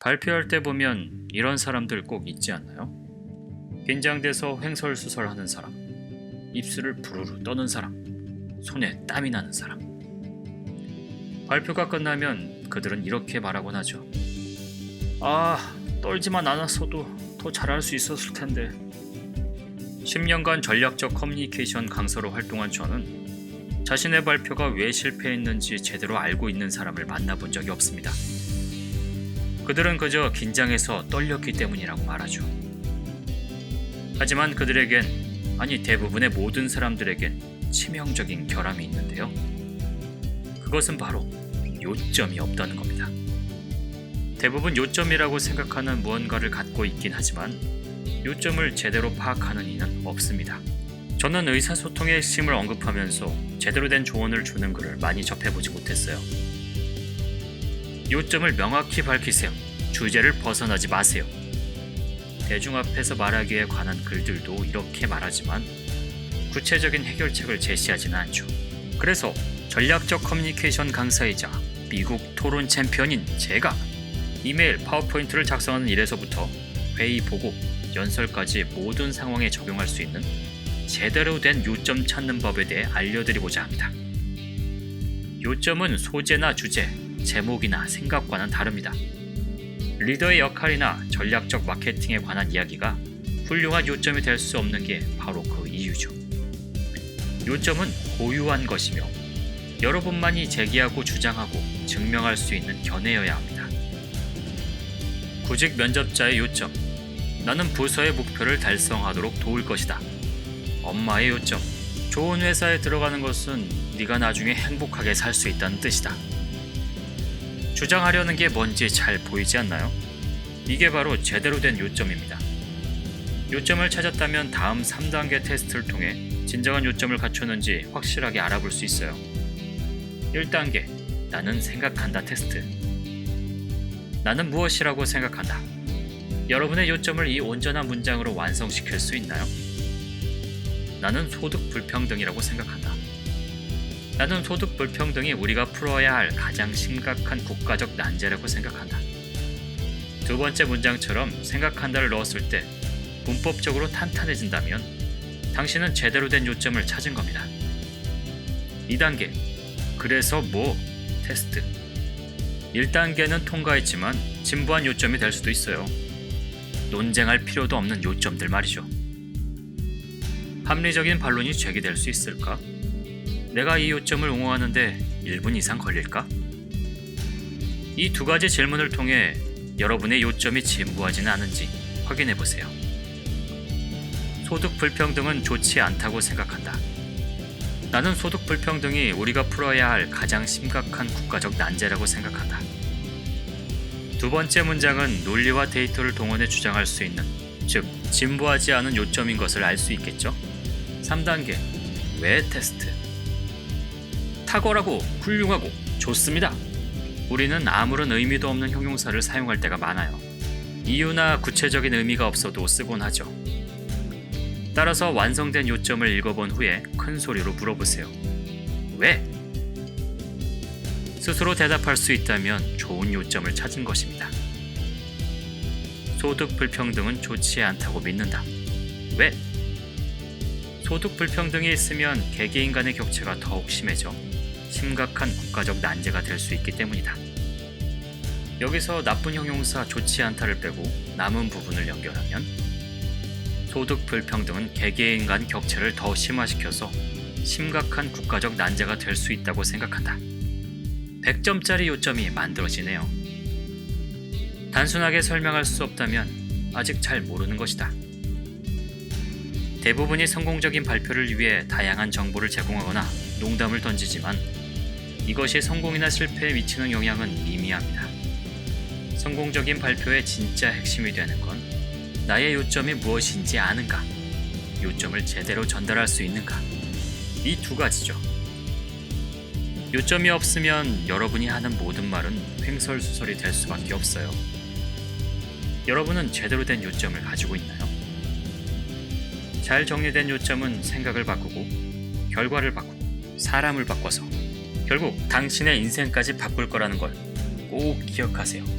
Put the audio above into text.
발표할 때 보면 이런 사람들 꼭 있지 않나요? 긴장돼서 횡설수설하는 사람, 입술을 부르르 떠는 사람, 손에 땀이 나는 사람. 발표가 끝나면 그들은 이렇게 말하곤 하죠. 떨지만 않았어도 더 잘할 수 있었을 텐데. 10년간 전략적 커뮤니케이션 강사로 활동한 저는 자신의 발표가 왜 실패했는지 제대로 알고 있는 사람을 만나본 적이 없습니다. 그들은 그저 긴장해서 떨렸기 때문이라고 말하죠. 하지만 그들에겐, 아니 대부분의 모든 사람들에겐 치명적인 결함이 있는데요. 그것은 바로 요점이 없다는 겁니다. 대부분 요점이라고 생각하는 무언가를 갖고 있긴 하지만 요점을 제대로 파악하는 이는 없습니다. 저는 의사소통의 핵심을 언급하면서 제대로 된 조언을 주는 글을 많이 접해보지 못했어요. 요점을 명확히 밝히세요. 주제를 벗어나지 마세요. 대중 앞에서 말하기에 관한 글들도 이렇게 말하지만 구체적인 해결책을 제시하지는 않죠. 그래서 전략적 커뮤니케이션 강사이자 미국 토론 챔피언인 제가 이메일, 파워포인트를 작성하는 일에서부터 회의 보고, 연설까지 모든 상황에 적용할 수 있는 제대로 된 요점 찾는 법에 대해 알려드리고자 합니다. 요점은 소재나 주제, 제목이나 생각과는 다릅니다. 리더의 역할이나 전략적 마케팅에 관한 이야기가 훌륭한 요점이 될 수 없는 게 바로 그 이유죠. 요점은 고유한 것이며 여러분만이 제기하고 주장하고 증명할 수 있는 견해여야 합니다. 구직 면접자의 요점, 나는 부서의 목표를 달성하도록 도울 것이다. 엄마의 요점, 좋은 회사에 들어가는 것은 네가 나중에 행복하게 살 수 있다는 뜻이다. 주장하려는 게 뭔지 잘 보이지 않나요? 이게 바로 제대로 된 요점입니다. 요점을 찾았다면 다음 3단계 테스트를 통해 진정한 요점을 갖췄는지 확실하게 알아볼 수 있어요. 1단계, 나는 생각한다 테스트. 나는 무엇이라고 생각한다. 여러분의 요점을 이 온전한 문장으로 완성시킬 수 있나요? 나는 소득 불평등이라고 생각한다. 나는 소득 불평등이 우리가 풀어야 할 가장 심각한 국가적 난제라고 생각한다. 두 번째 문장처럼 생각한다를 넣었을 때 문법적으로 탄탄해진다면 당신은 제대로 된 요점을 찾은 겁니다. 2단계, 그래서 뭐? 테스트. 1단계는 통과했지만 진부한 요점이 될 수도 있어요. 논쟁할 필요도 없는 요점들 말이죠. 합리적인 반론이 제기될 수 있을까? 내가 이 요점을 옹호하는데 1분 이상 걸릴까? 이 두 가지 질문을 통해 여러분의 요점이 진부하지는 않은지 확인해 보세요. 소득 불평등은 좋지 않다고 생각한다. 나는 소득 불평등이 우리가 풀어야 할 가장 심각한 국가적 난제라고 생각한다. 두 번째 문장은 논리와 데이터를 동원해 주장할 수 있는, 즉 진부하지 않은 요점인 것을 알 수 있겠죠? 3단계, 왜 테스트? 탁월하고 훌륭하고 좋습니다. 우리는 아무런 의미도 없는 형용사를 사용할 때가 많아요. 이유나 구체적인 의미가 없어도 쓰곤 하죠. 따라서 완성된 요점을 읽어본 후에 큰 소리로 물어보세요. 왜? 스스로 대답할 수 있다면 좋은 요점을 찾은 것입니다. 소득 불평등은 좋지 않다고 믿는다. 왜? 소득 불평등이 있으면 개개인 간의 격차가 더욱 심해져 심각한 국가적 난제가 될 수 있기 때문이다. 여기서 나쁜 형용사 좋지 않다를 빼고 남은 부분을 연결하면 소득 불평등은 개개인 간 격차를 더 심화시켜서 심각한 국가적 난제가 될 수 있다고 생각한다. 100점짜리 요점이 만들어지네요. 단순하게 설명할 수 없다면 아직 잘 모르는 것이다. 대부분이 성공적인 발표를 위해 다양한 정보를 제공하거나 농담을 던지지만 이것이 성공이나 실패에 미치는 영향은 미미합니다. 성공적인 발표의 진짜 핵심이 되는 건 나의 요점이 무엇인지 아는가, 요점을 제대로 전달할 수 있는가, 이 두 가지죠. 요점이 없으면 여러분이 하는 모든 말은 횡설수설이 될 수밖에 없어요. 여러분은 제대로 된 요점을 가지고 있나요? 잘 정리된 요점은 생각을 바꾸고, 결과를 바꾸고, 사람을 바꿔서 결국 당신의 인생까지 바꿀 거라는 걸 꼭 기억하세요.